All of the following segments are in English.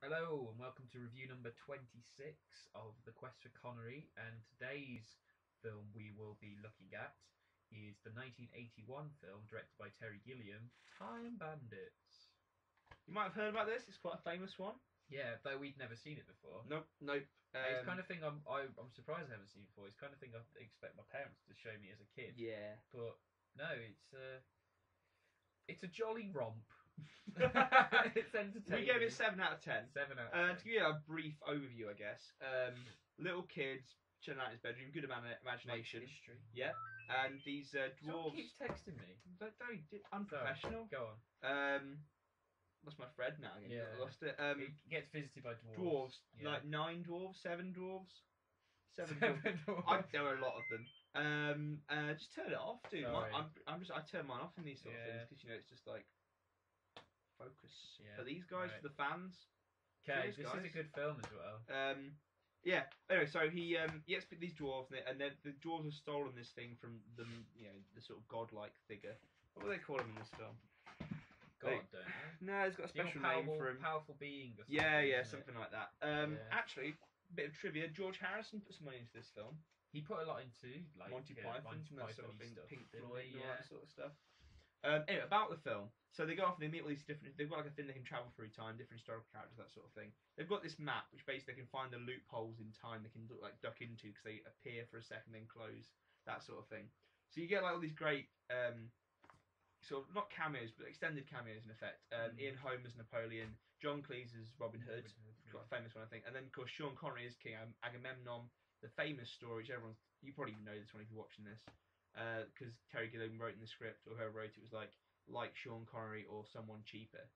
Hello and welcome to review number 26 of The Quest for Connery, and today's film we will be looking at is the 1981 film directed by Terry Gilliam, Time Bandits. You might have heard about this. It's quite a famous one. Yeah, though we'd never seen it before. Nope. It's the kind of thing I'm surprised I haven't seen before. It's the kind of thing I expect my parents to show me as a kid. Yeah. But no, it's a jolly romp. It's entertaining. We gave it 7 out of 10. 7 out of 10. To give you a brief overview, I guess. Little kids chilling out in his bedroom, good imagination. Like history. Yeah. And these dwarves. Someone keeps texting me. Don't unprofessional. Sorry, go on. Lost my thread now again. Yeah. I lost it. He gets visited by dwarves. Dwarves. Yeah. Like 9 dwarves, 7 dwarves. 7 Seven dwarves. There are a lot of them. Just turn it off, dude. Sorry. I turn mine off in these sort of things because it's just like focus for these guys, right. for the fans. Okay, this is a good film as well. Yeah. Anyway, so he gets these dwarves, and then the dwarves have stolen this thing from them. The sort of godlike figure. What do they call him in this film? God, don't they? No, it's got a special name for him. Powerful being. Or something, yeah, something like that. Actually, bit of trivia: George Harrison put some money into this film. He put a lot into like Monty Python and that sort of thing, stuff, Pink Floyd, and all that sort of stuff. Anyway, about the film. So they go off and they meet all these different. They've got like a thing they can travel through time, different historical characters, that sort of thing. They've got this map which basically they can find the loopholes in time they can duck into because they appear for a second then close, that sort of thing. So you get like all these great sort of not cameos but extended cameos in effect. Ian Holm as Napoleon, John Cleese as Robin Hood, quite a famous one I think, and then of course Sean Connery as King Agamemnon, the famous story which you probably even know this one if you're watching this. Because Terry Gilliam wrote in the script, or whoever wrote it, was like Sean Connery or someone cheaper.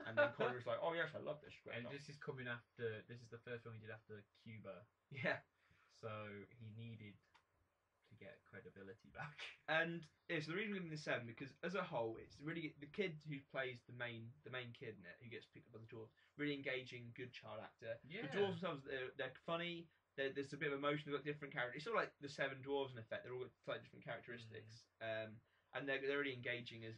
And then Connery was like, oh yes, I love this script. And this is coming after, this is the first film he did after Cuba. Yeah. So he needed to get credibility back. And yeah, so the reason we're giving this 7, because as a whole, it's really, the kid who plays the main kid in it, who gets picked up by the dwarves, really engaging, good child actor. Yeah. The dwarves themselves, they're funny. There's a bit of emotion. They've got different characters. It's sort of like the 7 dwarves in effect. They're all got slightly different characteristics, and they're really engaging as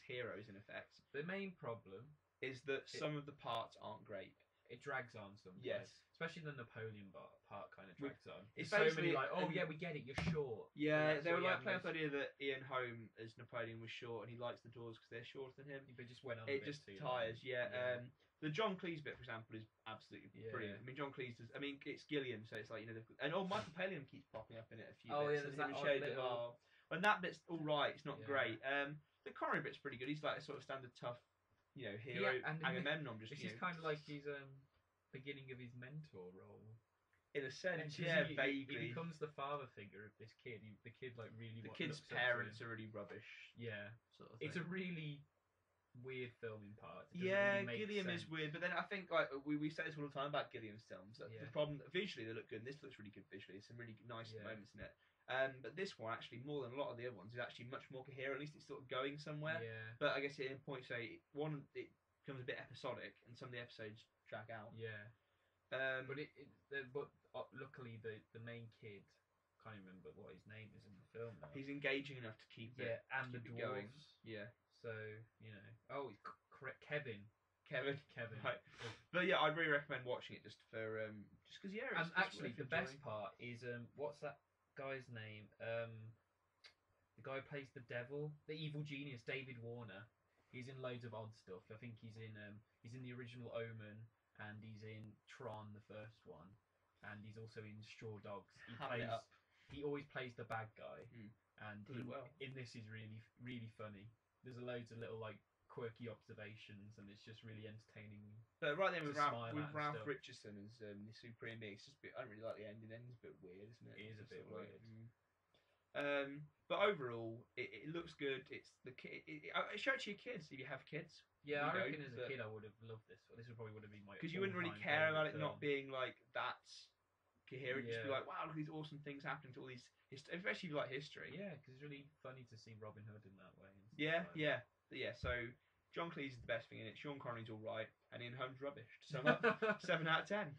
heroes in effect. The main problem is that some of the parts aren't great. It drags on sometimes. Yes. Especially the Napoleon part kind of drags on. It's so basically many like, oh yeah, we get it, you're short. Yeah, they were like playing with the idea that Ian Holm as Napoleon was short and he likes the dwarves because they're shorter than him. But it just went on. It just tires, yeah. The John Cleese bit, for example, is absolutely brilliant. I mean, John Cleese does. I mean, it's Gilliam, so it's like and Michael Palin keeps popping up in it a few bits. Yeah, there's that and that bit's all right. It's not great. The Connery bit's pretty good. He's like a sort of standard tough, hero. And Agamemnon just. This is kind of like his beginning of his mentor role. In a sense, yeah, vaguely. He becomes the father figure of this kid. The kid really. The kid's parents are really rubbish. Yeah, sort of thing. It's a really weird film in parts. Yeah, really Gilliam is weird, but then I think like we say this all the time about Gilliam's films. The problem visually they look good. And this looks really good visually. There's some really nice moments in it. But this one actually, more than a lot of the other ones, is actually much more coherent. At least it's sort of going somewhere. Yeah. But I guess in point say one, it becomes a bit episodic, and some of the episodes drag out. Yeah. But luckily the main kid, can't even remember what his name is in the film now. He's engaging enough to keep it. And the dwarves. Going. Yeah. So oh, correct, Kevin. Right. But yeah, I'd really recommend watching it just for just because and actually the best part is what's that guy's name? The guy who plays the devil, the evil genius, David Warner. He's in loads of odd stuff. I think he's in the original Omen, and he's in Tron, the first one, and he's also in Straw Dogs. He always plays the bad guy, and in this is really, really funny. There's loads of little like quirky observations, and it's just really entertaining. But right then with Ralph Richardson as the Supreme Being, it's just a bit, I don't really like the ending. The ending's a bit weird, isn't it? It is a bit weird. But overall, it looks good. It's the kid. It shows to your kids if you have kids. Yeah, I reckon as a kid I would have loved this. This probably would have been my. Because you wouldn't really care about it not being like that coherent. Just be like, wow, look at these awesome things happening to all these, especially if you like history. Yeah, because it's really funny to see Robin Hood in that way. Yeah. So John Cleese is the best thing in it. Sean Connery's all right, and Ian Holm's rubbish. To sum up, 7 out of 10.